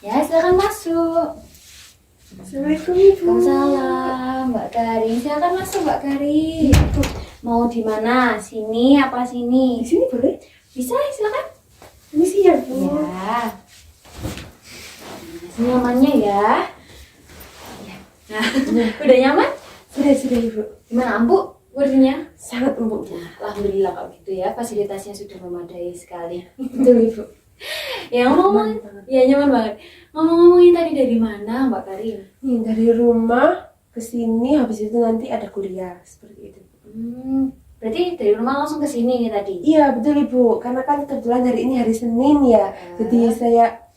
Ya, silakan masuk. Assalamualaikum Ibu. Waalaikumsalam, Mbak Karin. Silakan masuk, Mbak Karin. Mau di mana? Sini apa sini? Di sini boleh? Bisa, silakan. Misi ya Bu. Ya. Nyamannya ya. Nah, udah nyaman? Sudah Ibu. Gimana empuk kursinya? Sangat empuk Bu. Alhamdulillah kalau gitu ya, fasilitasnya sudah memadai sekali. Betul Ibu. Ya ngomong, ya nyaman banget. Ngomong-ngomongin tadi dari mana Mbak Karin? Nih dari rumah ke sini, habis itu nanti ada kuliah seperti itu. Berarti dari rumah langsung ke sini nih tadi? Iya betul Ibu, karena kan kebetulan hari ini hari Senin ya. Jadi saya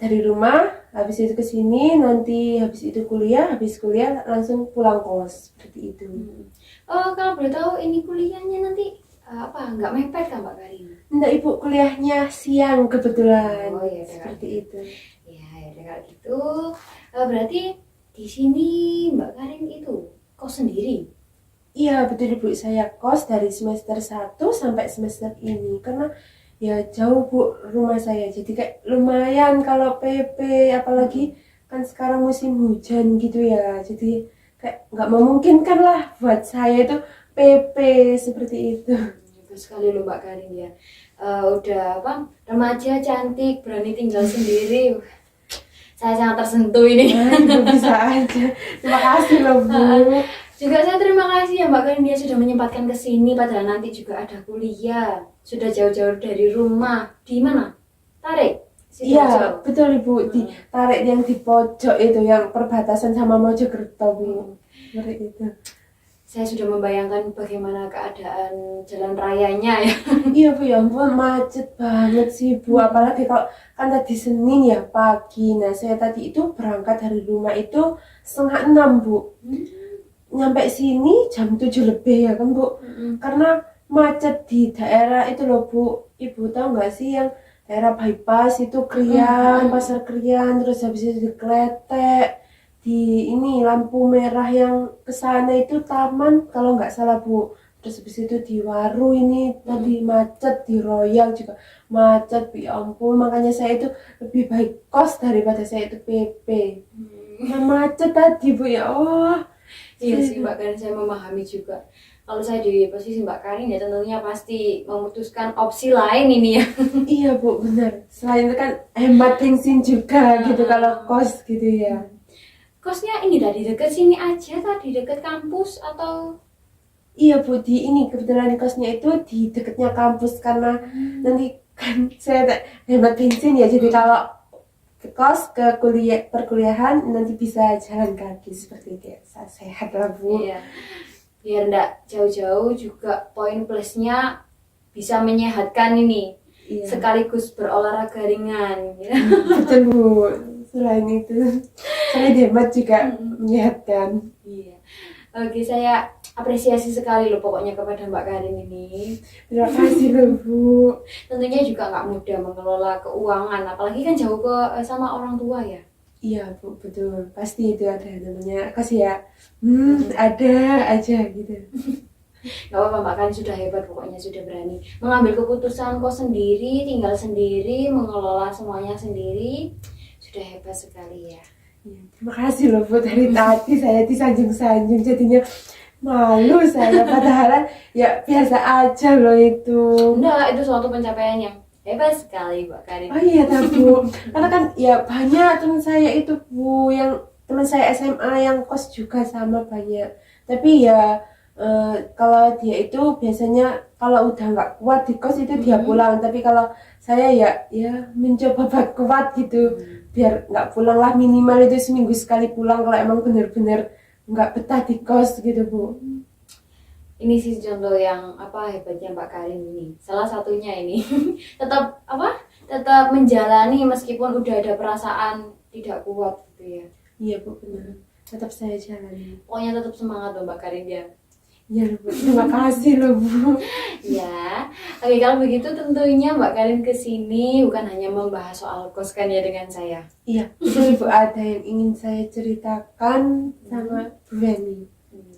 dari rumah, habis itu ke sini, nanti habis itu kuliah, habis kuliah langsung pulang kos seperti itu. Oh, kalau boleh tahu ini kuliahnya nanti apa? Nggak mepet kan Mbak Karin? Enggak Ibu, kuliahnya siang kebetulan. Oh iya, seperti itu. Ya, kalau gitu berarti di sini Mbak Karin itu kos sendiri? Iya betul Ibu, saya kos dari semester 1 sampai semester ini karena ya jauh Bu rumah saya, jadi kayak lumayan kalau PP, apalagi kan sekarang musim hujan gitu ya, jadi kayak nggak memungkinkan lah buat saya itu PP seperti itu. Bagus sekali loh Mbak Karin ya. Udah apa, remaja cantik berani tinggal sendiri. Saya sangat tersentuh ini. Nah, Ibu bisa aja, terima kasih loh Bu. Juga saya terima kasih ya Mbak Karin dia sudah menyempatkan ke sini, padahal nanti juga ada kuliah. Sudah jauh-jauh dari rumah. Di mana? Tarik? Iya betul Ibu, di Tarik yang di pojok itu, yang perbatasan sama Mojokerto Bu. Seperti itu. Saya sudah membayangkan bagaimana keadaan jalan rayanya ya. Iya Bu, ya ampun macet banget sih Bu, apalagi kalau kan tadi Senin ya pagi. Nah saya tadi itu berangkat dari rumah itu 5:30 Bu. Nyampe sini jam 7 lebih ya kan Bu. Karena macet di daerah itu loh Bu. Ibu tahu nggak sih yang daerah bypass itu Krian, Pasar Krian, terus habis itu di Kletek, di ini lampu merah yang kesana itu taman kalau nggak salah Bu. Terus habis itu di Waru ini tadi macet, di Royal juga macet, ya ampun, makanya saya itu lebih baik kos daripada saya itu PP. Nah, macet tadi Bu ya Allah. Iya sih Mbak Karin, saya memahami juga. Kalau saya di posisi Mbak Karin ya tentunya pasti memutuskan opsi lain ini ya. Iya Bu, benar. Selain itu kan hemat bensin juga gitu kalau kos gitu ya. Kosnya ini tadi dekat sini aja, tadi dekat kampus atau? Iya Bu, di ini kebetulan kosnya itu di dekatnya kampus karena nanti kan saya hemat bensin ya, jadi kalau ke kos ke perkuliahan nanti bisa jalan kaki seperti itu ya. Sehat lah Bu. Iya. Biar enggak jauh-jauh juga poin plusnya bisa menyehatkan ini. Iya. Sekaligus berolahraga ringan ya. Betul Bu. Selain itu, saya hemat juga menyehatkan. Iya. Oke, saya apresiasi sekali loh pokoknya kepada Mbak Karin ini. Terima kasih loh Bu. Tentunya juga nggak mudah mengelola keuangan, apalagi kan jauh sama orang tua ya. Iya Bu, betul. Pasti itu ada namanya kos ya. Ada aja gitu. Gak apa-apa Mbak Karin sudah hebat, pokoknya sudah berani mengambil keputusan kos sendiri, tinggal sendiri, mengelola semuanya sendiri. Sudah hebat sekali ya. Ya, terima kasih loh Bu, dari tadi saya disanjung-sanjung jadinya malu saya, padahal ya biasa aja loh itu. Enggak, itu suatu pencapaian yang hebat sekali Mbak Karin. Oh iya tak Bu, karena kan ya banyak teman saya itu Bu, yang teman saya SMA yang kos juga sama banyak. Tapi ya kalau dia itu biasanya kalau udah nggak kuat di kos itu dia pulang. Tapi kalau saya ya mencoba buat kuat gitu, biar nggak pulang lah, minimal itu seminggu sekali pulang kalau emang bener-bener nggak betah di kos gitu Bu. Ini sih contoh yang apa hebatnya Mbak Karin ini. Salah satunya ini tetap menjalani meskipun udah ada perasaan tidak kuat gitu ya. Iya Bu, benar. Tetap saya jalani. Pokoknya tetap semangat loh Mbak Karin ya. Iya Bu, terima kasih loh Bu. Ya, oke kalau begitu tentunya Mbak Karin kesini bukan hanya membahas soal kos kan ya dengan saya. Iya, betul Bu, ada yang ingin saya ceritakan sama Bu Feni.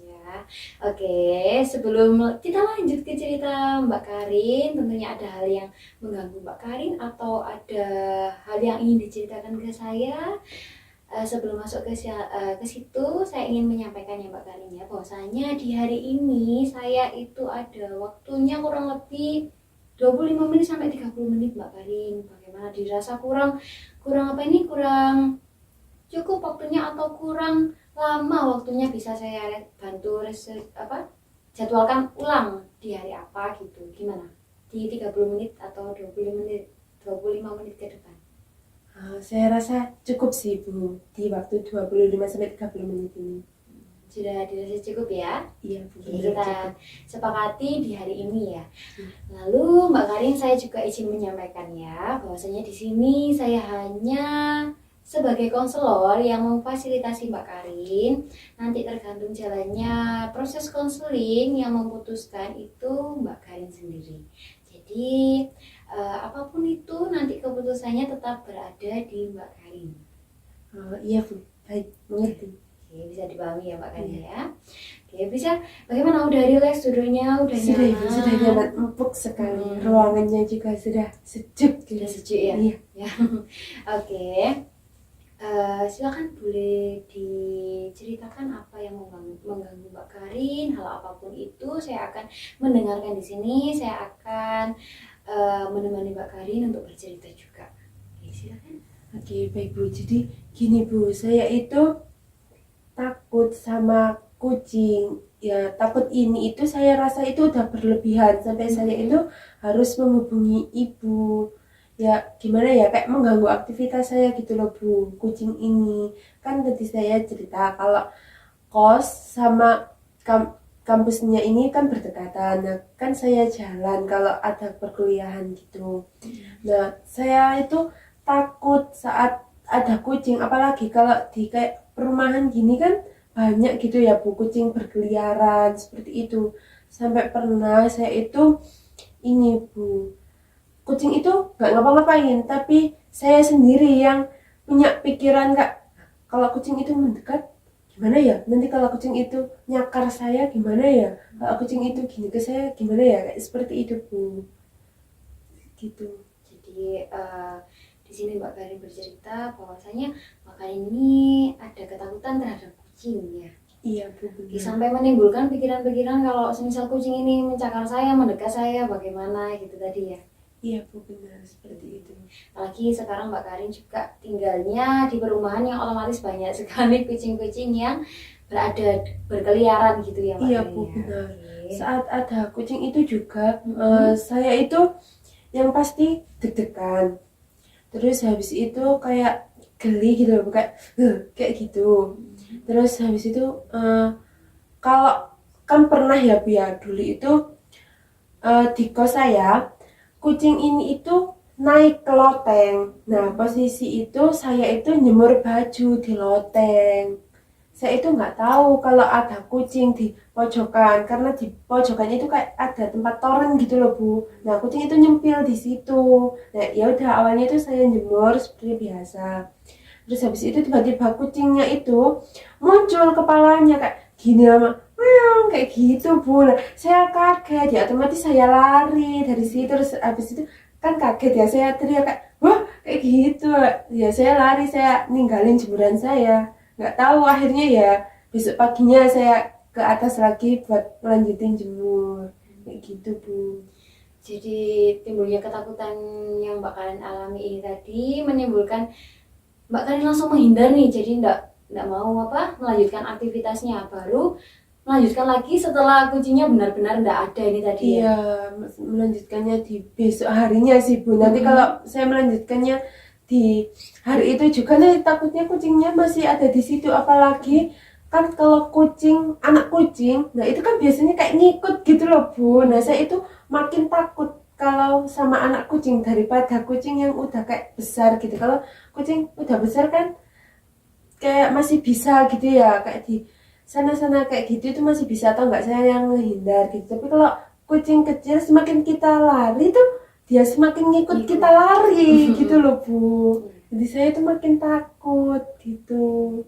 Ya, Oke, sebelum kita lanjut ke cerita Mbak Karin, tentunya ada hal yang mengganggu Mbak Karin atau ada hal yang ingin diceritakan ke saya. Sebelum masuk ke situ, saya ingin menyampaikan ya Mbak Karin ya, bahwasanya di hari ini saya itu ada waktunya kurang lebih 25 menit sampai 30 menit Mbak Karin. Bagaimana dirasa kurang kurang cukup waktunya atau kurang lama waktunya, bisa saya bantu jadwalkan ulang di hari apa gitu, gimana di 30 menit atau 25 menit ke depan? Saya rasa cukup sih Bu, di waktu 25-30 menit ini. Sudah dirasa cukup ya? Iya Bu, Oke, benar, kita cukup. sepakati di hari ini ya. Lalu Mbak Karin, saya juga izin menyampaikan ya, bahwasanya di sini saya hanya sebagai konselor yang memfasilitasi Mbak Karin. Nanti tergantung jalannya proses konseling, yang memutuskan itu Mbak Karin sendiri. Jadi apapun itu nanti keputusannya tetap berada di Mbak Karin. Iya Bu, baik, mengerti. Oke, bisa dipahami ya Mbak Karin ya. Oke, bisa. Bagaimana, udah relax duduknya, udah Sudah nyaman? Ibu, sudah nyaman, empuk sekali. Ruangannya juga sudah sejuk. Sudah sejuk ya? Iya. Ya. Oke. Silakan boleh diceritakan apa yang mengganggu Mbak Karin, hal apapun itu saya akan mendengarkan di sini, saya akan menemani Mbak Karin untuk bercerita juga. Oke, silakan. Oke, baik Bu. Jadi gini Bu, saya itu takut sama kucing. Ya, takut ini itu saya rasa itu udah berlebihan sampai saya itu harus menghubungi ibu. Ya, gimana ya, kayak mengganggu aktivitas saya gitu loh Bu, kucing ini. Kan tadi saya cerita kalau kos sama kampusnya ini kan berdekatan. Nah, kan saya jalan kalau ada perkuliahan gitu. Nah, saya itu takut saat ada kucing, apalagi kalau di kayak perumahan gini kan banyak gitu ya Bu, kucing berkeliaran seperti itu. Sampai pernah saya itu ini Bu, kucing itu nggak ngapa-ngapain, tapi saya sendiri yang punya pikiran kak, kalau kucing itu mendekat gimana ya, nanti kalau kucing itu nyakar saya gimana ya, kalau kucing itu gini ke saya gimana ya, kayak seperti itu Bu, gitu. Jadi di sini Mbak Karin bercerita bahwasanya Mbak Karin ini ada ketakutan terhadap kucing ya. Iya Bu, benar. Sampai menimbulkan pikiran-pikiran kalau semisal kucing ini mencakar saya, mendekat saya, bagaimana gitu tadi ya. Iya Bu, benar seperti itu. Apalagi sekarang Mbak Karin juga tinggalnya di perumahan yang otomatis banyak sekali kucing-kucing yang berkeliaran gitu ya Mbak Iya Karin Bu, ya. benar. Oke. Saat ada kucing itu juga saya itu yang pasti deg-degan. Terus habis itu kayak geli gitu loh, kayak gitu. Terus habis itu kalau kan pernah ya Bu ya, dulu itu di kos saya kucing ini itu naik ke loteng. Nah, posisi itu saya itu nyemur baju di loteng. Saya itu nggak tahu kalau ada kucing di pojokan, karena di pojokannya itu kayak ada tempat toren gitu loh Bu. Nah, kucing itu nyempil di situ. Nah, ya udah awalnya itu saya jemur seperti biasa. Terus habis itu tiba-tiba kucingnya itu muncul kepalanya kayak gini lama, kayak gitu Bu. Nah, saya kaget ya, otomatis saya lari dari situ. Terus habis itu kan kaget ya, saya teriak kayak wah kayak gitu ya, saya lari, saya ninggalin jemuran saya, nggak tahu akhirnya ya besok paginya saya ke atas lagi buat melanjutin jemur kayak gitu Bu. Jadi timbulnya ketakutan yang Mbak Karin alami ini tadi menimbulkan Mbak Karin langsung menghindar nih, jadi enggak mau melanjutkan aktivitasnya, baru melanjutkan lagi setelah kucingnya benar-benar enggak ada ini tadi ya. Iya, melanjutkannya di besok harinya sih Bu. Nanti kalau saya melanjutkannya di hari itu juga nih, takutnya kucingnya masih ada di situ. Apalagi kan kalau kucing, anak kucing, nah itu kan biasanya kayak ngikut gitu loh Bu. Nah saya itu makin takut kalau sama anak kucing daripada kucing yang udah kayak besar gitu. Kalau kucing udah besar kan kayak masih bisa gitu ya, kayak di sana-sana kayak gitu itu masih bisa, atau enggak saya yang ngehindar gitu. Tapi kalau kucing kecil semakin kita lari tuh dia semakin ngikut kita lari gitu loh Bu. Jadi saya itu makin takut gitu.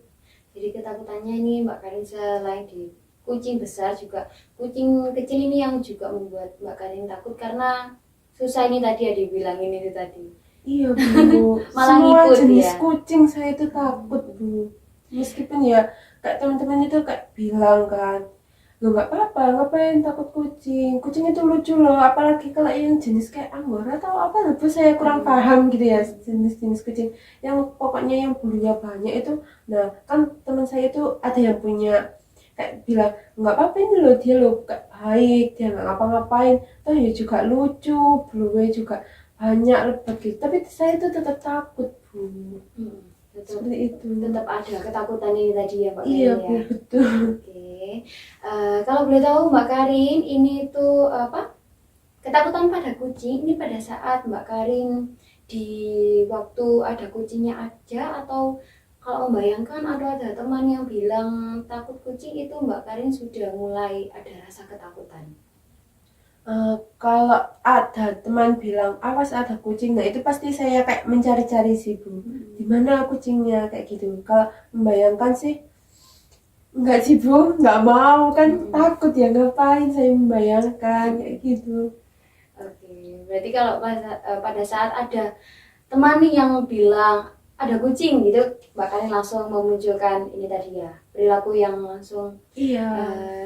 Jadi ketakutannya ini Mbak Karin selain di kucing besar juga kucing kecil ini yang juga membuat Mbak Karin takut karena susah ini tadi ya dibilangin itu tadi. Iya Bu, Malah semua ngikut jenis ya. kucing saya itu takut Bu. Meskipun ya kayak teman-teman itu kayak bilang kan, lo nggak apa-apa, ngapain takut kucing? Kucing itu lucu loh, apalagi kalau yang jenis kayak Angora atau apa loh Bu, saya kurang paham gitu ya jenis-jenis kucing. Yang pokoknya yang bulunya banyak itu, nah kan teman saya itu ada yang punya kayak bilang nggak apa-apa ini loh dia loh kayak baik dia nggak ngapa-ngapain, toh ya juga lucu, bulunya juga banyak lebat gitu, tapi saya itu tetap takut Bu, Tetap, seperti itu. tetap ada ketakutan ini tadi ya Mbak Karin Iya ya. Bu, betul. Oke. Kalau boleh tahu Mbak Karin ini tuh apa ketakutan pada kucing ini pada saat Mbak Karin di waktu ada kucingnya aja atau kalau membayangkan ada teman yang bilang takut kucing itu Mbak Karin sudah mulai ada rasa ketakutan. Kalau ada teman bilang awas ada kucing, nah itu pasti saya kayak mencari-cari sih Bu, di mana kucingnya kayak gitu. Kalau membayangkan sih enggak sih Bu, nggak mau kan takut ya, ngapain saya membayangkan kayak gitu. Oke, berarti kalau pada saat ada teman nih yang bilang ada kucing gitu, Mbak Karin langsung memunculkan ini tadi ya perilaku yang langsung Iya.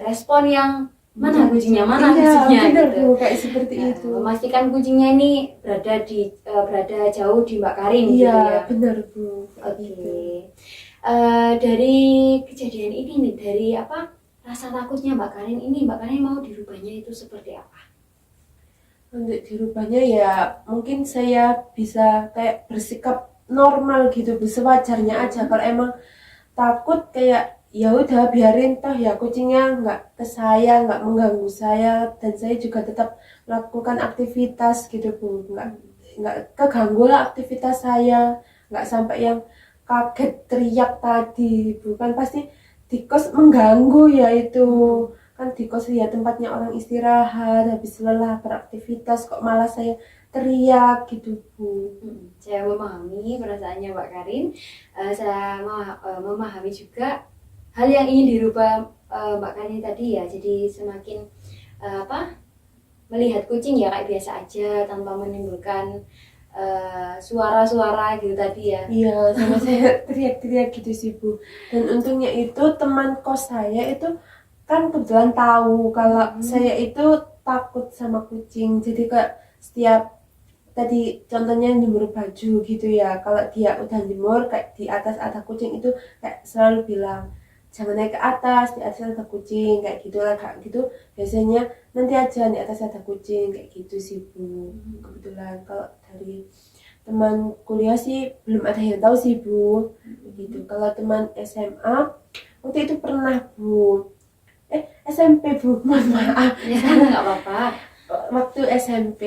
respon yang mana kucingnya Iya, benar gitu. Bu, kayak seperti itu. Memastikan kucingnya ini berada jauh di Mbak Karin gitu Iya, ya. benar Bu. Kayak Oke. gitu. Dari kejadian ini nih, dari apa rasa takutnya Mbak Karin ini, Mbak Karin mau dirubahnya itu seperti apa? Untuk dirubahnya ya mungkin saya bisa kayak bersikap normal gitu Bu, sewajarnya aja. Kalau emang takut kayak ya udah biarin, toh ya kucingnya nggak ke saya, nggak mengganggu saya, dan saya juga tetap melakukan aktivitas gitu Bu, nggak keganggu lah aktivitas saya, nggak sampai yang kaget teriak tadi Bu, kan pasti di kos mengganggu ya itu, kan di kos ya tempatnya orang istirahat habis lelah beraktivitas kok malah saya teriak gitu Bu. Saya memahami perasaannya Mbak Karin. Saya memahami juga hal yang ingin dirubah Mbak Karin tadi ya. Jadi semakin melihat kucing ya kayak biasa aja tanpa menimbulkan suara-suara gitu tadi ya. Iya, sama saya teriak-teriak gitu sih Bu. Dan untungnya itu teman kos saya itu kan kebetulan tahu kalau saya itu takut sama kucing. Jadi kayak setiap tadi contohnya jemur baju gitu ya, kalau dia udah jemur kayak di atas ada kucing itu kayak selalu bilang jangan naik ke atas, di atas ada kucing kayak gitu lah, kayak gitu biasanya nanti aja di atas ada kucing kayak gitu sih Bu. Kebetulan kalau dari teman kuliah sih belum ada yang tahu sih Bu gitu. Kalau teman SMA waktu itu pernah Bu, SMP Bu, mohon maaf. Ya nggak apa-apa. Waktu SMP,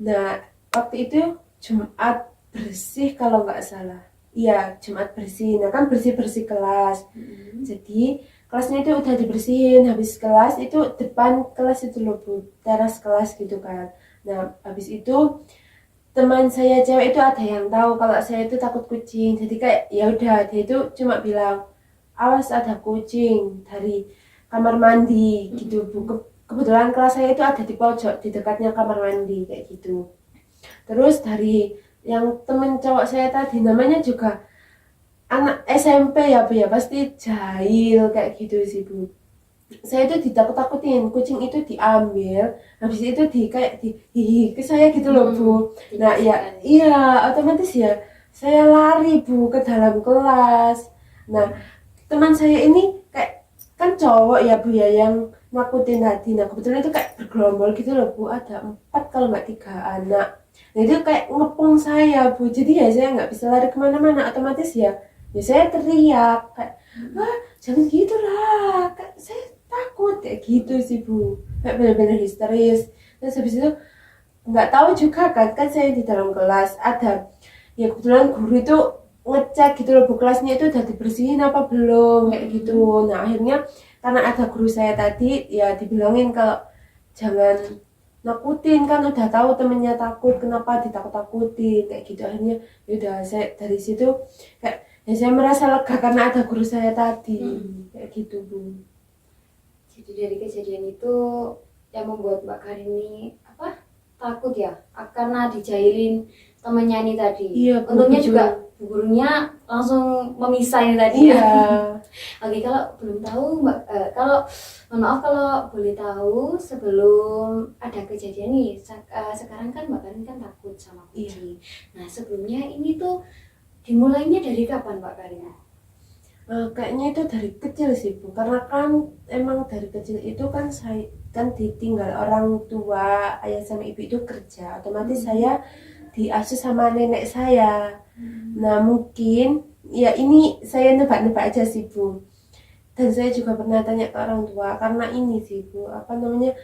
nah waktu itu Jumat bersih kalau nggak salah. Iya, Jumat bersih. Nah kan bersih-bersih kelas. Jadi kelasnya itu udah dibersihin. Habis kelas itu depan kelas itu loh Bu, teras kelas gitu kan. Nah habis itu teman saya cewek itu ada yang tahu kalau saya itu takut kucing. Jadi kayak ya udah dia itu cuma bilang awas ada kucing dari kamar mandi gitu Bu. Kebetulan kelas saya itu ada di pojok di dekatnya kamar mandi kayak gitu. Terus dari yang temen cowok saya tadi namanya juga anak SMP ya Bu ya, pasti jahil kayak gitu sih Bu. Saya itu ditakut-takutin, kucing itu diambil, habis itu kayak hihi ke saya gitu loh Bu. Nah ya iya otomatis ya saya lari Bu ke dalam kelas. Nah teman saya ini kayak kan cowok ya Bu ya yang nakutin tadi. Nah kebetulan itu kayak bergerombol gitu loh Bu, ada 4 kalau nggak 3 anak. Nah itu kayak ngepung saya Bu, jadi ya saya nggak bisa lari kemana-mana, otomatis ya saya teriak kayak jangan gitu lah, kayak saya takut kayak gitu sih Bu, kayak benar-benar histeris. Terus habis itu nggak tahu juga kan saya di dalam kelas ada ya kebetulan guru itu ngecek gitu loh Bu, kelasnya itu udah dibersihin apa belum kayak gitu. Nah akhirnya karena ada guru saya tadi ya dibilangin kalau jangan nakutin, kan udah tahu temennya takut kenapa ditakut-takutin kayak gitu. Akhirnya yaudah saya dari situ kayak ya saya merasa lega karena ada guru saya tadi kayak gitu Bu. Jadi dari kejadian itu yang membuat Mbak Karin ini takut ya karena dijailin temennya ini tadi. Iya, Bu Untungnya Guru. juga bu gurunya langsung memisah ini tadi Iya. ya. Oke, kalau belum tahu Mbak, kalau mohon maaf kalau boleh tahu sebelum ada kejadian nih, sekarang kan Mbak Karin kan takut sama kucing. Nah sebelumnya ini tuh dimulainya dari kapan Mbak Karin? Kayaknya itu dari kecil sih Bu, karena kan emang dari kecil itu kan saya kan ditinggal orang tua, ayah sama ibu itu kerja, otomatis saya diasuh sama nenek saya. Nah mungkin ya ini saya nebak-nebak aja sih Bu, dan saya juga pernah tanya ke orang tua karena ini sih Bu, apa namanya,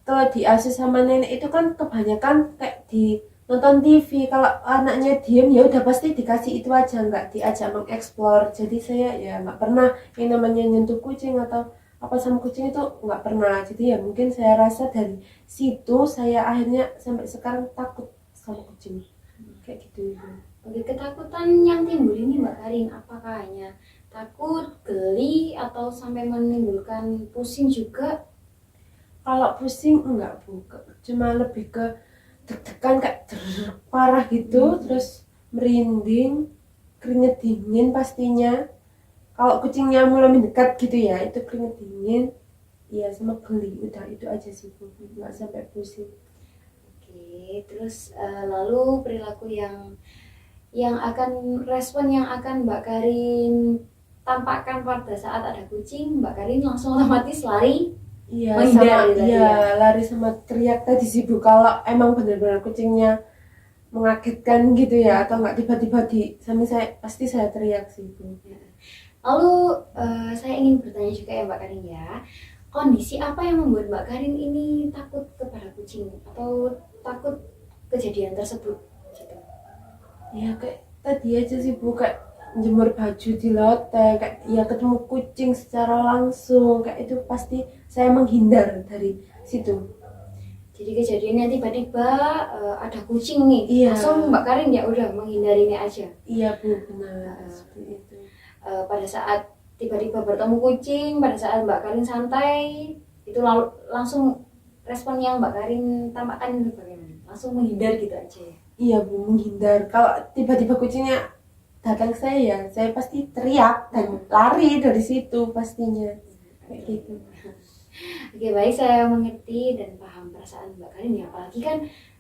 kalau diasuh sama nenek itu kan kebanyakan kayak di nonton TV, kalau anaknya diem ya udah pasti dikasih itu aja, nggak diajak mengeksplor. Jadi saya ya nggak pernah yang namanya nyentuh kucing atau apa sama kucing itu nggak pernah. Jadi ya mungkin saya rasa dari situ saya akhirnya sampai sekarang takut sama kucing kayak gitu. Oke, ketakutan yang timbul ini Mbak Karin apakah hanya takut, geli, atau sampai menimbulkan pusing juga? Kalau pusing enggak Bu, cuma lebih ke deg-degan kayak parah gitu, terus merinding, keringet dingin pastinya. Kalau kucingnya mulai mendekat gitu ya, itu keringet dingin, iya sama geli, udah itu aja sih Bu, nggak sampai pusing. Oke, terus lalu perilaku yang akan respon yang akan Mbak Karin tampakkan pada saat ada kucing, Mbak Karin langsung otomatis lari. Iya, Menghindari sama tadi iya ya? lari sama teriak tadi sih Bu. Kalau emang benar-benar kucingnya mengagetkan gitu ya, atau nggak tiba-tiba di samping saya, pasti saya teriak sih Bu. Lalu saya ingin bertanya juga ya Mbak Karin ya, kondisi apa yang membuat Mbak Karin ini takut kepada kucing atau takut kejadian tersebut gitu? Ya kayak tadi aja sih Bu, kayak jemur baju di loteng, kayak ya ketemu kucing secara langsung, kayak itu pasti saya menghindar dari situ. Jadi kejadiannya tiba-tiba ada kucing nih, Iya. langsung Mbak Karin ya udah menghindarinya aja. Iya Bu, benar seperti itu. Pada saat tiba-tiba bertemu kucing, pada saat Mbak Karin santai, itu lalu langsung respon yang Mbak Karin tampakkan itu bagaimana? Langsung menghindar gitu aja ya? Iya Bu, menghindar. Kalau tiba-tiba kucingnya datang ke saya pasti teriak dan lari dari situ pastinya. Kayak gitu. Oke, baik, saya mengerti dan paham perasaan Mbak Karin ya. Apalagi kan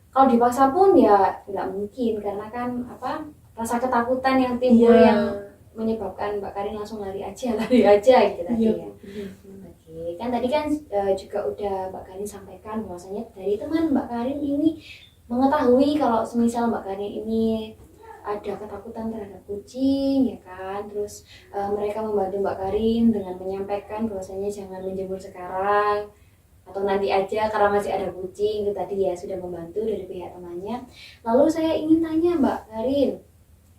kalau dipaksa pun ya nggak mungkin karena kan rasa ketakutan yang timbul Iya. yang menyebabkan Mbak Karin langsung lari aja gitu tadi Iya ya. Bu, benar. Oke, kan tadi kan juga udah Mbak Karin sampaikan bahwasanya dari teman Mbak Karin ini mengetahui kalau semisal Mbak Karin ini ada ketakutan terhadap kucing ya kan, terus mereka membantu Mbak Karin dengan menyampaikan bahwasanya jangan menjemur sekarang atau nanti aja karena masih ada kucing, itu tadi ya sudah membantu dari pihak temannya. Lalu saya ingin tanya Mbak Karin,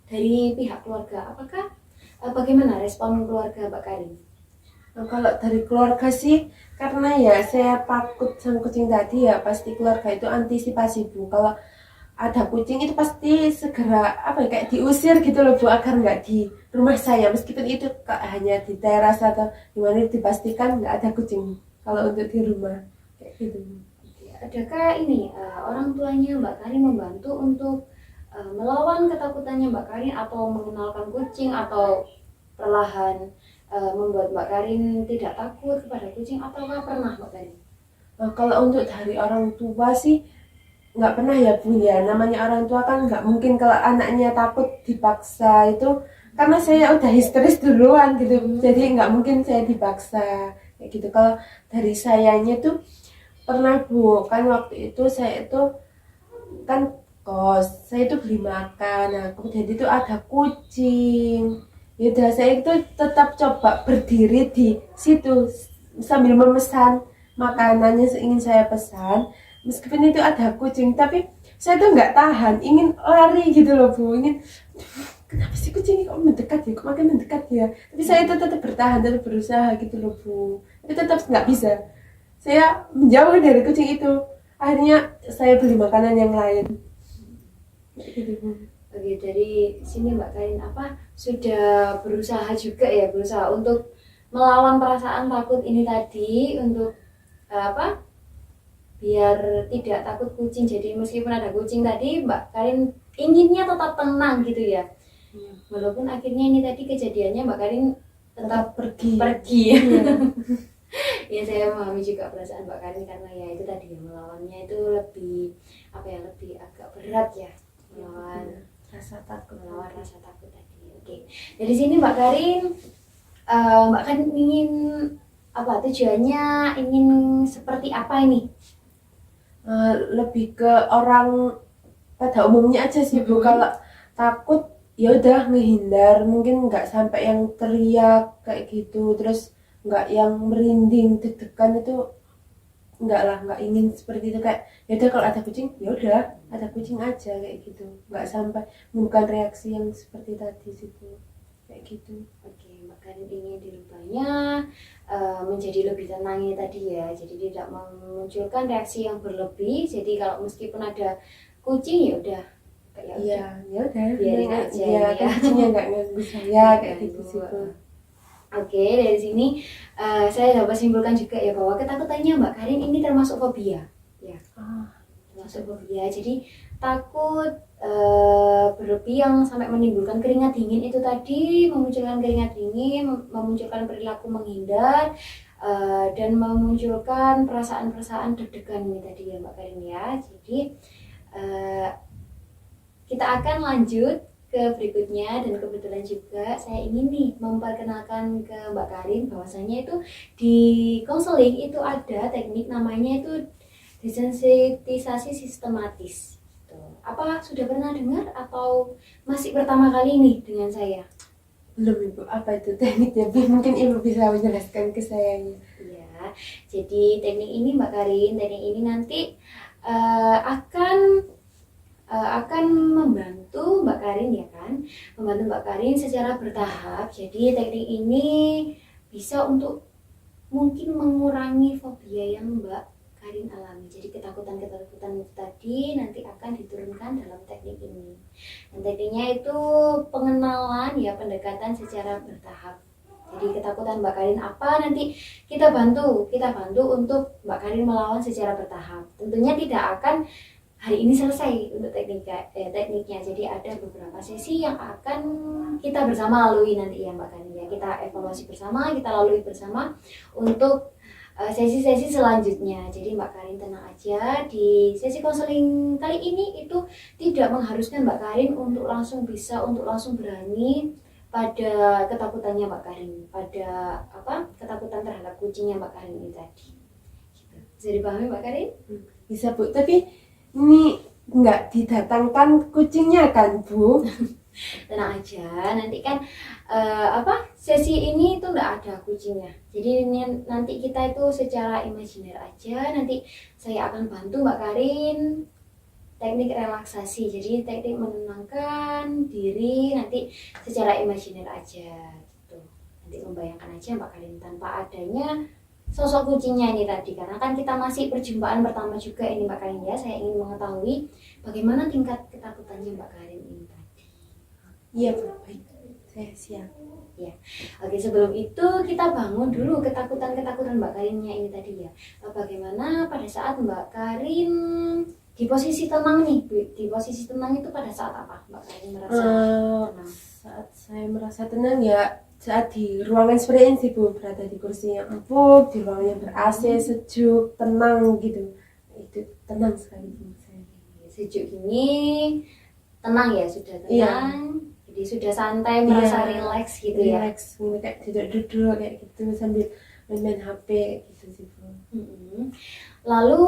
dari pihak keluarga apakah bagaimana respon keluarga Mbak Karin? Nah, kalau dari keluarga sih, karena ya saya takut sama kucing tadi ya, pasti keluarga itu antisipasi Bu. Kalau ada kucing itu pasti segera apa ya, kayak diusir gitu loh Bu, agar nggak di rumah saya, meskipun itu hanya di teras atau gimana, dipastikan nggak ada kucing kalau untuk di rumah kayak gitu. Adakah ini orang tuanya Mbak Karin membantu untuk melawan ketakutannya Mbak Karin atau mengenalkan kucing atau perlahan membuat Mbak Karin tidak takut kepada kucing, ataukah pernah Mbak Karin? Nah, kalau untuk dari orang tua sih nggak pernah ya Bu ya, namanya orang tua kan nggak mungkin kalau anaknya takut dipaksa, itu karena saya udah histeris duluan gitu, jadi nggak mungkin saya dipaksa kayak gitu. Kalau dari sayanya tuh pernah Bu, kan waktu itu saya itu kan kos, saya itu beli makan, nah kemudian itu ada kucing, yaudah saya itu tetap coba berdiri di situ sambil memesan makanannya ingin saya pesan, meskipun itu ada kucing, tapi saya tuh nggak tahan, ingin lari gitu loh Bu, ingin kenapa sih kucing ini kok mendekat ya, kok makin mendekat ya, tapi saya itu tetap bertahan, tetap berusaha gitu loh Bu, tapi tetap nggak bisa, saya menjauh dari kucing itu, akhirnya saya beli makanan yang lain gitu Bu. Oke, dari sini Mbak Karin sudah berusaha juga ya, berusaha untuk melawan perasaan takut ini tadi untuk biar tidak takut kucing. Jadi meskipun ada kucing tadi, Mbak Karin inginnya tetap tenang gitu ya. Walaupun akhirnya ini tadi kejadiannya Mbak Karin tetap pergi. Ya saya memahami juga perasaan Mbak Karin karena ya itu tadi ya, melawannya itu lebih lebih agak berat ya, melawan rasa takut tadi. Oke. Dari sini Mbak Karin ingin tujuannya ingin seperti apa ini? Lebih ke orang pada umumnya aja sih Bu. Kalau takut ya udah ngehindar, mungkin nggak sampai yang teriak kayak gitu, terus nggak yang merinding deg-degan, itu nggak ingin seperti itu. Kayak ya udah kalau ada kucing ya udah ada kucing aja kayak gitu, nggak sampai menimbulkan reaksi yang seperti tadi sih Bu, kayak gitu. Oke, Mbak Karin ingin dirubahnya menjadi lebih tenang ini tadi ya, jadi tidak memunculkan reaksi yang berlebih. Jadi kalau meskipun ada kucing ya udah ya udah biarin aja ya, ya. kucingnya nggak nganggu saya kayak gitu sih Bu. Oke, dari sini saya dapat simpulkan juga ya bahwa ketakutannya Mbak Karin ini termasuk fobia ya. Termasuk fobia, jadi takut berlebih yang sampai menimbulkan keringat dingin itu tadi, memunculkan keringat dingin, memunculkan perilaku menghindar, dan memunculkan perasaan-perasaan deg-degan ini tadi ya Mbak Karin ya. Jadi kita akan lanjut ke berikutnya, dan kebetulan juga saya ingin nih memperkenalkan ke Mbak Karin bahwasanya itu di konseling itu ada teknik namanya itu desensitisasi sistematis. Apa sudah pernah dengar atau masih pertama kali nih dengan saya? Belum Ibu, apa itu tekniknya? Mungkin Ibu bisa menjelaskan ke saya ya. Iya, jadi teknik ini Mbak Karin, teknik ini nanti akan membantu Mbak Karin ya kan, membantu Mbak Karin secara bertahap. Jadi teknik ini bisa untuk mungkin mengurangi fobia yang Mbak Karin alami. Jadi ketakutan-ketakutan itu tadi nanti akan diturunkan dalam teknik ini. Dan tekniknya itu pengenalan ya, pendekatan secara bertahap. Jadi ketakutan Mbak Karin apa, nanti kita bantu untuk Mbak Karin melawan secara bertahap. Tentunya tidak akan hari ini selesai untuk tekniknya. Jadi ada beberapa sesi yang akan kita bersama lalui nanti ya Mbak Karin ya. Kita evaluasi bersama, kita lalui bersama untuk sesi-sesi selanjutnya. Jadi Mbak Karin tenang aja, di sesi konseling kali ini itu tidak mengharuskan Mbak Karin untuk langsung berani pada ketakutannya Mbak Karin, pada ketakutan terhadap kucingnya Mbak Karin ini tadi. Bisa dipahami Mbak Karin? Bisa Bu, tapi ini nggak didatangkan kucingnya kan Bu? Tenang aja, nanti kan sesi ini itu nggak ada kucingnya. Jadi nanti kita itu secara imajiner aja. Nanti saya akan bantu Mbak Karin teknik relaksasi. Jadi teknik menenangkan diri nanti secara imajiner aja gitu. Nanti membayangkan aja Mbak Karin tanpa adanya sosok kucingnya ini tadi, karena kan kita masih perjumpaan pertama juga ini Mbak Karin ya. Saya ingin mengetahui bagaimana tingkat ketakutannya Mbak Karin ini tadi. Iya Bu, baik, saya siap ya. Oke, sebelum itu kita bangun dulu ketakutan Mbak Karinnya ini tadi ya. Bagaimana pada saat Mbak Karin di posisi tenang nih, di posisi tenang itu pada saat apa Mbak Karin merasa tenang? Saat saya merasa tenang ya saat di ruangan seperti ini sih Bu, berada di kursi yang empuk, di ruangan yang ber-AC, sejuk, tenang gitu. Itu tenang sekali Bu saya. Sejuk gini, tenang ya, sudah tenang. Iya. Jadi sudah santai, merasa rileks gitu ya. Rileks, kayak duduk-duduk kayak gitu sambil main HP gitu sih Bu. Lalu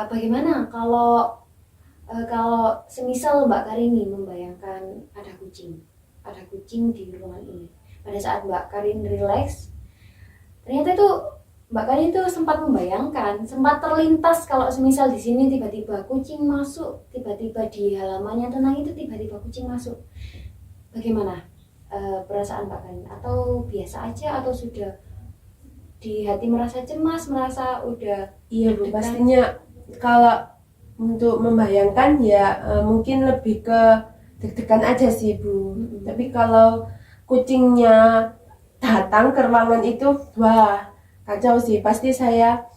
bagaimana kalau semisal Mbak Karin ini membayangkan ada kucing di ruangan ini. Pada saat Mbak Karin rileks, ternyata itu Mbak Karin itu sempat membayangkan, sempat terlintas kalau semisal di sini tiba-tiba kucing masuk, tiba-tiba di halaman yang tenang itu tiba-tiba kucing masuk. Bagaimana perasaan Mbak Karin? Atau biasa aja, atau sudah di hati merasa cemas, merasa udah? Iya Bu, pastinya kalau untuk membayangkan ya mungkin lebih ke deg-degan aja sih Bu. Tapi kalau kucingnya datang ke ruangan itu, wah kacau sih, pasti saya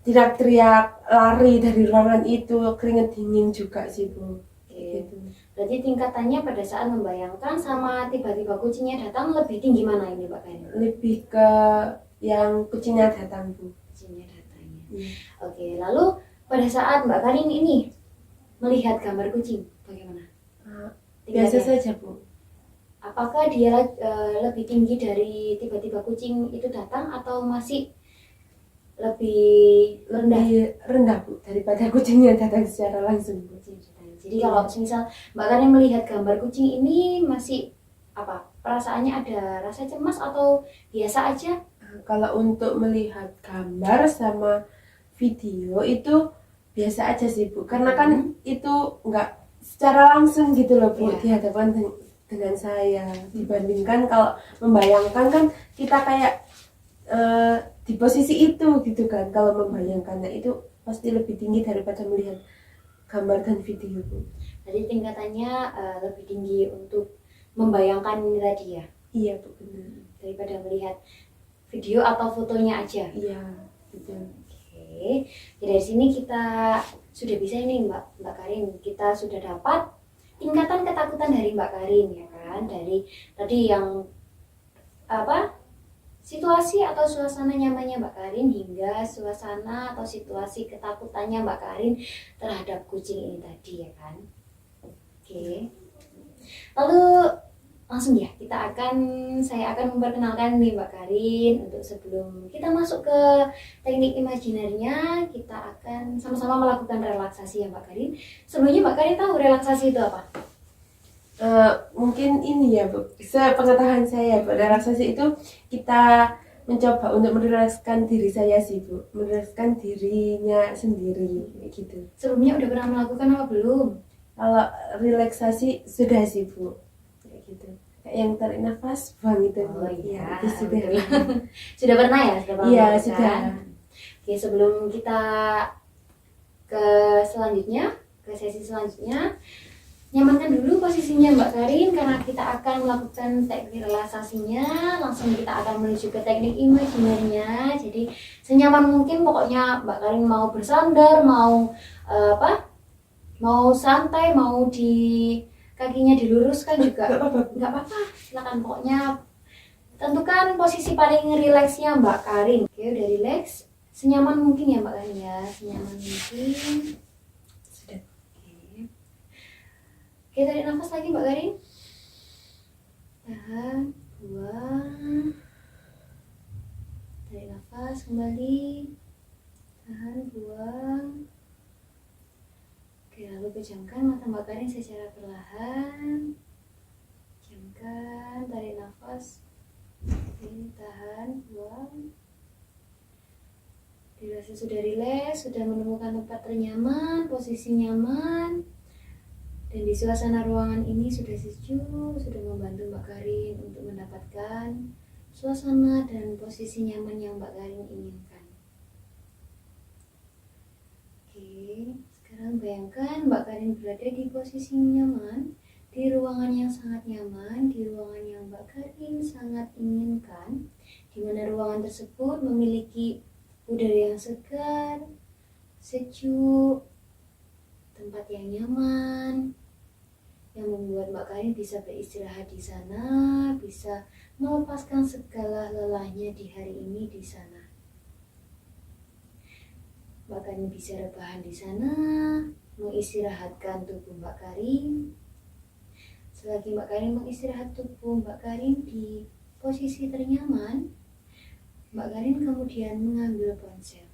teriak-teriak lari dari ruangan itu, keringet dingin juga sih Bu. Oke. Gitu. Berarti tingkatannya pada saat membayangkan sama tiba-tiba kucingnya datang lebih tinggi mana ini Mbak Karin? Lebih ke yang kucingnya datang Bu. Kucingnya datangnya. Iya. Oke, lalu pada saat Mbak Karin ini melihat gambar kucing, bagaimana? Biasa Tingkatnya? saja Bu. Apakah dia lebih tinggi dari tiba-tiba kucing itu datang atau masih lebih rendah? Lebih rendah Bu daripada kucingnya datang secara langsung Bu. Kucing datang. Jadi kalau misal Mbak Karin melihat gambar kucing ini masih apa? Perasaannya ada rasa cemas atau biasa aja? Kalau untuk melihat gambar sama video itu biasa aja sih Bu, karena kan itu nggak secara langsung gitu loh Bu, Iya. dihadapkan dengan saya, dibandingkan kalau membayangkan kan kita kayak di posisi itu gitu kan, kalau membayangkannya itu pasti lebih tinggi daripada melihat gambar dan video Bu. Jadi tingkatannya lebih tinggi untuk membayangkan ini tadi ya, Iya Bu, benar. daripada melihat video atau fotonya aja. Iya betul. Oke, jadi dari sini kita sudah bisa ini Mbak Karin, kita sudah dapat tingkatan ketakutan dari Mbak Karin ya kan, dari tadi yang apa situasi atau suasana nyamannya Mbak Karin hingga suasana atau situasi ketakutannya Mbak Karin terhadap kucing ini tadi ya kan. Oke, lalu langsung ya saya akan memperkenalkan nih Mbak Karin. Untuk sebelum kita masuk ke teknik imajinernya, kita akan sama-sama melakukan relaksasi ya Mbak Karin. Sebelumnya Mbak Karin tahu relaksasi itu apa? Mungkin ini ya Bu, sepengetahuan saya Bu, relaksasi itu kita mencoba untuk merilekskan diri saya sih Bu, merilekskan dirinya sendiri kayak gitu. Sebelumnya udah pernah melakukan apa belum? Kalau relaksasi sudah sih Bu, kayak gitu, kayak yang tarik nafas buang itu Bu. Oh iya, itu sudah. Sudah pernah ya? Sudah pernah Iya melakukan? sudah. Oke, sebelum kita ke selanjutnya, ke sesi selanjutnya, nyamankan dulu posisinya Mbak Karin karena kita akan melakukan teknik relaksasinya. Langsung kita akan menuju ke teknik imajinernya. Jadi senyaman mungkin, pokoknya Mbak Karin mau bersandar, mau mau santai, mau di kakinya diluruskan juga nggak apa-apa, silakan. Pokoknya tentukan posisi paling rileksnya Mbak Karin. Oke, udah rileks, senyaman mungkin ya Mbak Karin ya, senyaman mungkin. Sudah. Oke, tarik nafas lagi Mbak Karin. Tahan, buang. Tarik nafas kembali. Tahan, buang. Oke, lalu pejamkan mata Mbak Karin secara perlahan. Pejamkan, tarik nafas. Oke, tahan, buang. Dirasa sudah rileks, sudah menemukan tempat ternyaman, posisi nyaman, dan di suasana ruangan ini sudah sejuk, sudah membantu Mbak Karin untuk mendapatkan suasana dan posisi nyaman yang Mbak Karin inginkan. Oke, sekarang bayangkan Mbak Karin berada di posisi nyaman, di ruangan yang sangat nyaman, di ruangan yang Mbak Karin sangat inginkan, di mana ruangan tersebut memiliki udara yang segar, sejuk, tempat yang nyaman, yang membuat Mbak Karin bisa beristirahat di sana, bisa melepaskan segala lelahnya di hari ini di sana. Mbak Karin bisa rebahan di sana, mengistirahatkan tubuh Mbak Karin. Selagi Mbak Karin mengistirahat tubuh Mbak Karin di posisi ternyaman, Mbak Karin kemudian mengambil ponsel.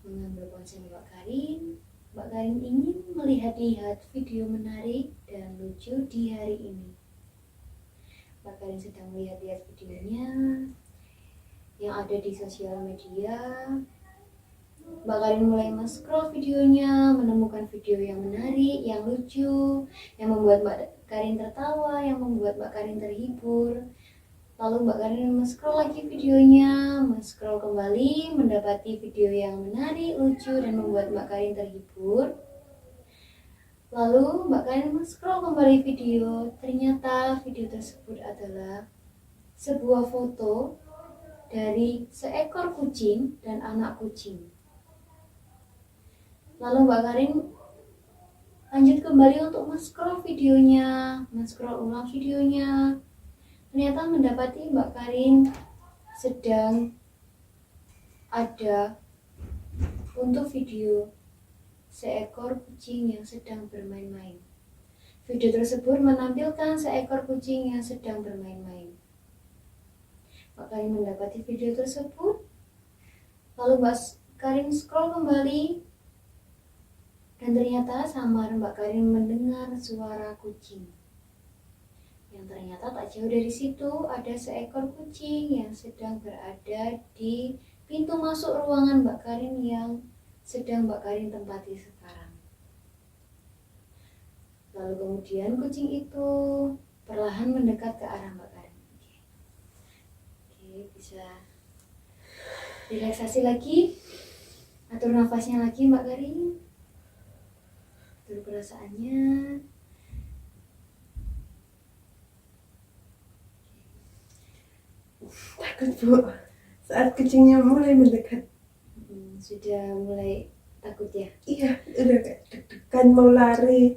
Mbak Karin. Mbak Karin ingin melihat-lihat video menarik dan lucu di hari ini. Mbak Karin sedang melihat-lihat videonya yang ada di sosial media. Mbak Karin mulai men-scroll videonya, menemukan video yang menarik, yang lucu, yang membuat Mbak Karin tertawa, yang membuat Mbak Karin terhibur. Lalu Mbak Karin men-scroll lagi videonya, men-scroll kembali, mendapati video yang menarik, lucu, dan membuat Mbak Karin terhibur. Lalu Mbak Karin men-scroll kembali video, ternyata video tersebut adalah sebuah foto dari seekor kucing dan anak kucing. Lalu Mbak Karin lanjut kembali untuk men-scroll videonya, men-scroll ulang videonya. Ternyata mendapati Mbak Karin sedang ada untuk video seekor kucing yang sedang bermain-main. Video tersebut menampilkan seekor kucing yang sedang bermain-main. Mbak Karin mendapati video tersebut, lalu Mbak Karin scroll kembali, dan ternyata samar Mbak Karin mendengar suara kucing. Yang ternyata tak jauh dari situ ada seekor kucing yang sedang berada di pintu masuk ruangan Mbak Karin yang sedang Mbak Karin tempati sekarang. Lalu kemudian kucing itu perlahan mendekat ke arah Mbak Karin. Oke, bisa relaksasi lagi, atur nafasnya lagi Mbak Karin, atur perasaannya. Takut Bu, saat kucingnya mulai mendekat. Sudah mulai takut ya? Iya, udah kayak deg-degan mau lari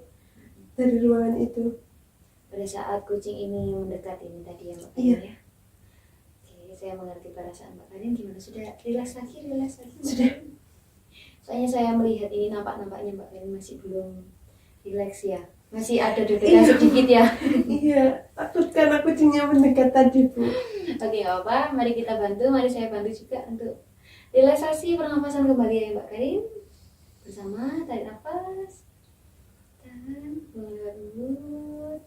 dari ruangan itu. Pada saat kucing ini mendekat ini tadi ya Mbak Karin Iya. ya? Oke, saya mengerti perasaan Mbak Karin. Gimana, sudah rileks lagi Mbak Sudah. Karin? Soalnya saya melihat ini nampak-nampaknya Mbak Karin masih belum rileks ya, masih ada deg-degan sedikit ya. Iya, takut karena kucingnya mendekat tadi Bu. Oke, nggak apa-apa, mari kita bantu, mari saya bantu juga untuk relaksasi pernapasan kembali ya Mbak Karin. Bersama, tarik nafas, tahan, buang lewat mulut,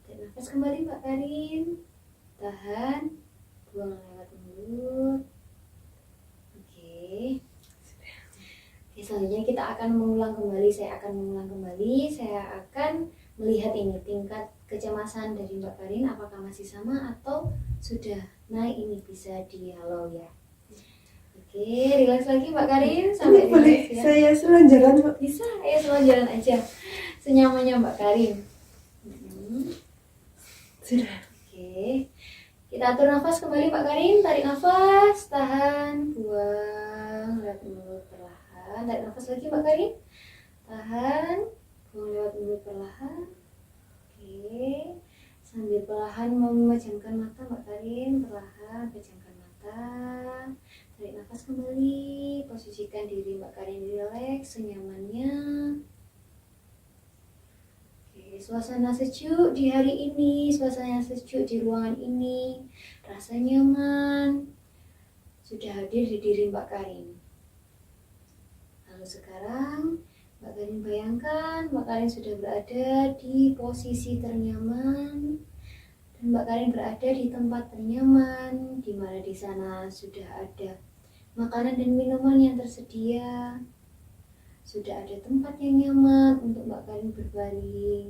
tarik nafas kembali Mbak Karin, tahan, buang lewat mulut. Oke. Oke, selanjutnya kita akan mengulang kembali, saya akan melihat ini tingkat kecemasan dari Mbak Karin, apakah masih sama atau sudah naik, ini bisa dihalau ya. Oke, rileks lagi Mbak Karin, sampai Boleh rileks ya. saya selonjoran Bu? Bisa, ayo selonjoran aja, senyamannya Mbak Karin. Sudah. Oke, kita atur nafas kembali Mbak Karin, tarik nafas, tahan, buang lewat mulut perlahan, tarik nafas lagi Mbak Karin, tahan, buang lewat mulut perlahan. Oke, sambil perlahan memejamkan mata Mbak Karin, perlahan pejamkan mata, tarik nafas kembali, posisikan diri Mbak Karin rileks senyamannya. Oke, suasana sejuk di hari ini, suasana sejuk di ruangan ini, rasa nyaman sudah hadir di diri Mbak Karin. Lalu sekarang Mbak Karin bayangkan Mbak Karin sudah berada di posisi ternyaman, dan Mbak Karin berada di tempat ternyaman, di mana di sana sudah ada makanan dan minuman yang tersedia, sudah ada tempat yang nyaman untuk Mbak Karin berbaring,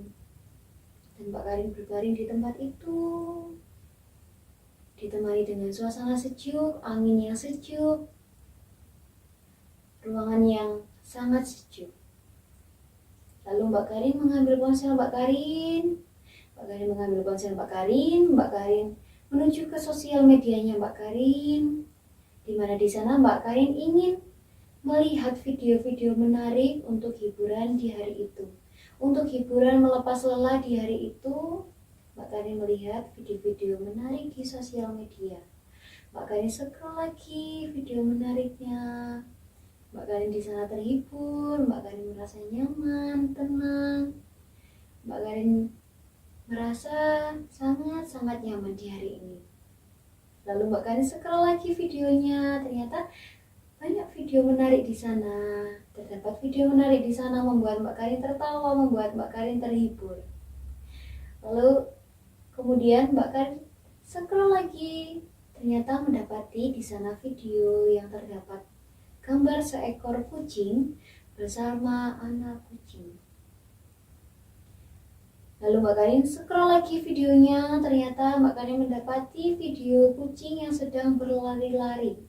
dan Mbak Karin berbaring di tempat itu, ditemani dengan suasana sejuk, angin yang sejuk, ruangan yang sangat sejuk. Lalu Mbak Karin mengambil ponsel Mbak Karin, Mbak Karin menuju ke sosial medianya Mbak Karin, di mana di sana Mbak Karin ingin melihat video-video menarik untuk hiburan di hari itu. Untuk hiburan melepas lelah di hari itu, Mbak Karin melihat video-video menarik di sosial media. Mbak Karin scroll lagi video menariknya. Mbak Karin di sana terhibur, Mbak Karin merasa nyaman, tenang. Mbak Karin merasa sangat-sangat nyaman di hari ini. Lalu Mbak Karin scroll lagi videonya, ternyata banyak video menarik di sana. Terdapat video menarik di sana membuat Mbak Karin tertawa, membuat Mbak Karin terhibur. Lalu kemudian Mbak Karin scroll lagi, ternyata mendapati di sana video yang terdapat gambar seekor kucing bersama anak kucing. Lalu Mbak Karin scroll lagi videonya, ternyata Mbak Karin mendapati video kucing yang sedang berlari-lari.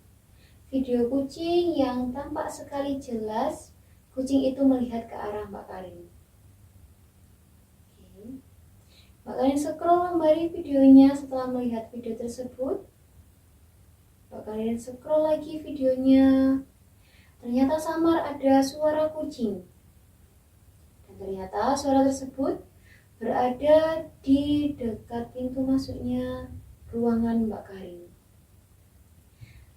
Video kucing yang tampak sekali jelas, kucing itu melihat ke arah Mbak Karin. Oke. Mbak Karin scroll kembali videonya. Setelah melihat video tersebut, Mbak Karin scroll lagi videonya. Ternyata samar ada suara kucing. Dan ternyata suara tersebut berada di dekat pintu masuknya ruangan Mbak Karin.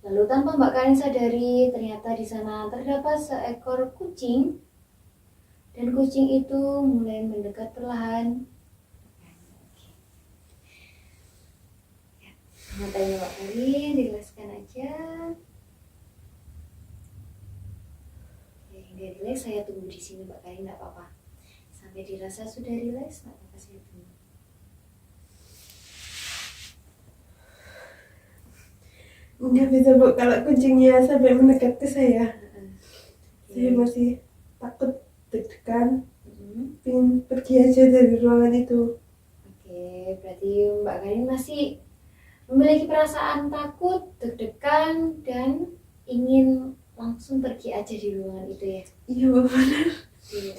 Lalu tanpa Mbak Karin sadari, ternyata di sana terdapat seekor kucing. Dan kucing itu mulai mendekat perlahan. Matanya Mbak Karin dilelaskan aja. Oke, hingga rileks saya tunggu di sini Mbak Karin, nggak apa-apa. Sampai dirasa sudah rileks, nggak apa-apa, saya tunggu. Nggak bisa Bu, kalau kucingnya sampai mendekat ke saya masih takut, deg-degan, pengen pergi aja dari ruangan itu. Oke, berarti Mbak Karin masih memiliki perasaan takut, deg-degan, dan ingin langsung pergi aja di ruangan itu ya? Iya Bu, benar. Iya.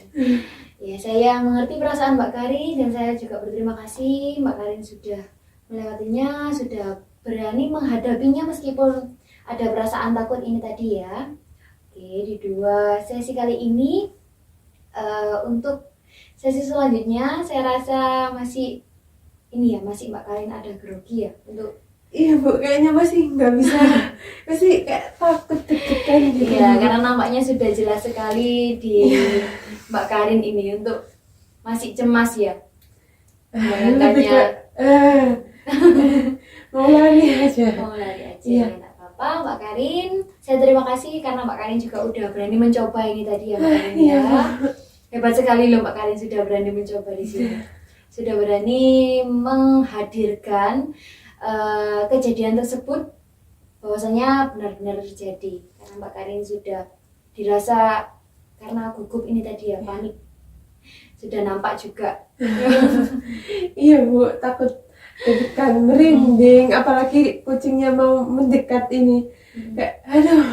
Ya, saya mengerti perasaan Mbak Karin dan saya juga berterima kasih Mbak Karin sudah melewatinya, sudah berani menghadapinya meskipun ada perasaan takut ini tadi ya. Oke, di 2 sesi kali ini untuk sesi selanjutnya saya rasa masih ini ya, masih Mbak Karin ada grogi ya untuk. Iya Bu, kayaknya masih nggak bisa, masih kayak takut, deg-degan gitu. Iya, karena nampaknya sudah jelas sekali di Mbak Karin ini untuk masih cemas ya. Lebih ke mau lari aja. Mau lari aja, Iya. nggak apa-apa Mbak Karin. Saya terima kasih karena Mbak Karin juga udah berani mencoba ini tadi ya Mbak Karin ya. Hebat sekali loh Mbak Karin sudah berani mencoba di sini. Sudah berani menghadirkan kejadian tersebut bahwasanya benar-benar terjadi karena Mbak Karin sudah dirasa karena gugup ini tadi ya, panik. Sudah nampak juga. Iya Bu, takut, deg-degan, merinding, apalagi kucingnya mau mendekat ini. Kayak aduh,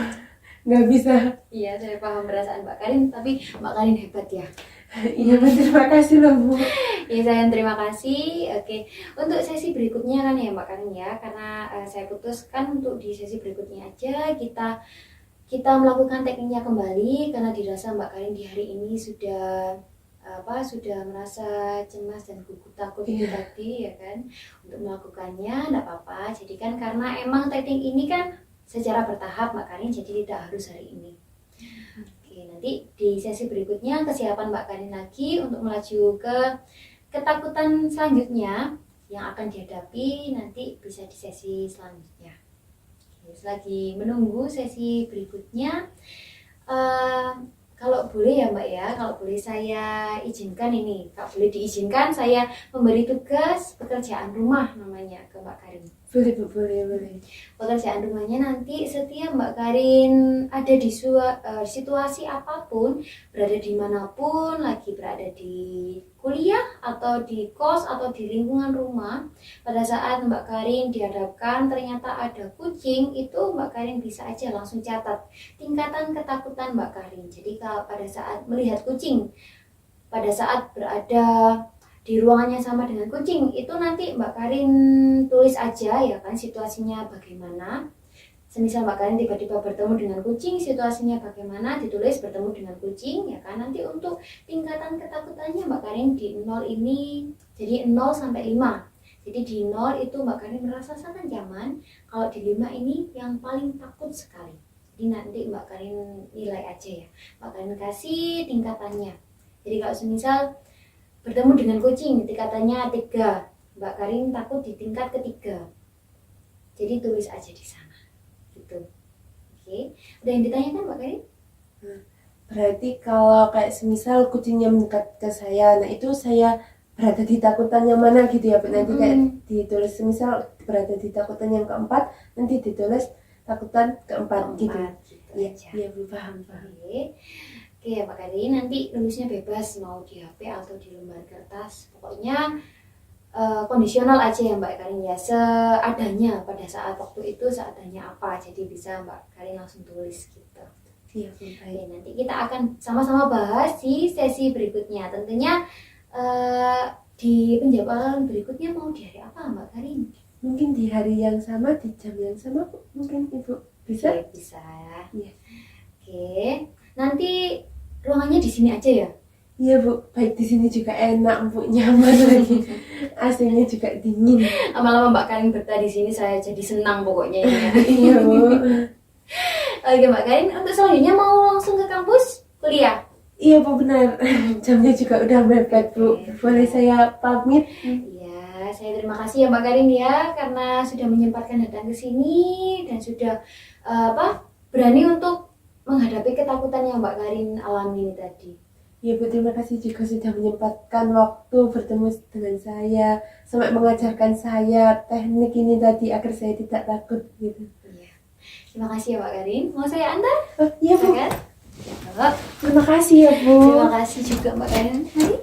nggak bisa. Iya, saya paham perasaan Mbak Karin, tapi Mbak Karin hebat ya. Iya Bu, terima kasih loh Bu. Ya, saya yang terima kasih. Oke, untuk sesi berikutnya kan ya Mbak Karin ya, karena saya putuskan untuk di sesi berikutnya aja kita melakukan tekniknya kembali karena dirasa Mbak Karin di hari ini sudah merasa cemas dan gugup takut itu tadi ya kan, untuk melakukannya enggak apa-apa. Jadi kan karena emang teknik ini kan secara bertahap Mbak Karin, jadi tidak harus hari ini. Oke, nanti di sesi berikutnya kesiapan Mbak Karin lagi untuk melaju ke ketakutan selanjutnya yang akan dihadapi nanti bisa di sesi selanjutnya. Oke, selagi menunggu sesi berikutnya, kalau boleh ya Mbak ya, kalau boleh saya izinkan ini, kalau boleh diizinkan saya memberi tugas pekerjaan rumah namanya ke Mbak Karin. Boleh Bu, boleh. Pekerjaan rumahnya nanti setiap Mbak Karin ada di situasi apapun, berada di manapun, lagi berada di kuliah atau di kos atau di lingkungan rumah, pada saat Mbak Karin dihadapkan ternyata ada kucing, itu Mbak Karin bisa aja langsung catat tingkatan ketakutan Mbak Karin. Jadi kalau pada saat melihat kucing, pada saat berada di ruangannya sama dengan kucing, itu nanti Mbak Karin tulis aja ya kan situasinya bagaimana. Semisal Mbak Karin tiba-tiba bertemu dengan kucing, situasinya bagaimana, ditulis bertemu dengan kucing ya kan. Nanti untuk tingkatan ketakutannya Mbak Karin di 0 ini, jadi 0 sampai 5. Jadi di 0 itu Mbak Karin merasa sangat nyaman, kalau di 5 ini yang paling takut sekali. Jadi nanti Mbak Karin nilai aja ya, Mbak Karin kasih tingkatannya. Jadi kalau semisal bertemu dengan kucing, tingkatannya 3, Mbak Karin takut di tingkat ketiga. Jadi tulis aja di sana. Gitu. Oke. Ada yang ditanyakan Mbak Karin? Berarti kalau kayak semisal kucingnya mendekat ke saya, nah itu saya berada di takutan yang mana gitu ya Bu? Nanti kayak ditulis semisal berada di takutan yang keempat, nanti ditulis takutan keempat gitu. Iya Bu, paham. Oke ya Pak Karin, nanti nulisnya bebas, mau di HP atau di lembar kertas. Pokoknya kondisional aja ya Mbak Karin ya, seadanya pada saat waktu itu, seadanya apa. Jadi bisa Mbak Karin langsung tulis gitu. Iya Bu, baik. Nanti kita akan sama-sama bahas di sesi berikutnya. Tentunya di penjadwalan berikutnya mau di hari apa Mbak Karin? Mungkin di hari yang sama, di jam yang sama, Bu. Mungkin Ibu bisa? Oke, bisa. Iya. Oke, nanti ruangannya di sini aja ya? Iya, Bu. Baik, di sini juga enak, Bu. Nyaman lagi. AC-nya juga dingin. Lama-lama Mbak Karin betah di sini, saya jadi senang pokoknya ini ya. Iya, Bu. Oke Mbak Karin, untuk selanjutnya mau langsung ke kampus kuliah? Iya, Bu, benar. Jamnya juga udah mepet, Bu. Boleh saya pamit? Iya, saya terima kasih ya Mbak Karin ya, karena sudah menyempatkan datang ke sini dan sudah berani untuk menghadapi ketakutan yang Mbak Karin alami ini tadi. Ya, Bu, terima kasih juga sudah menyempatkan waktu bertemu dengan saya, sampai mengajarkan saya teknik ini tadi agar saya tidak takut gitu. Iya. Terima kasih ya Mbak Karin. Mau saya antar? Oh, iya, Bu. Silakan. Terima kasih ya, Bu. Terima kasih juga Mbak Karin. Mari.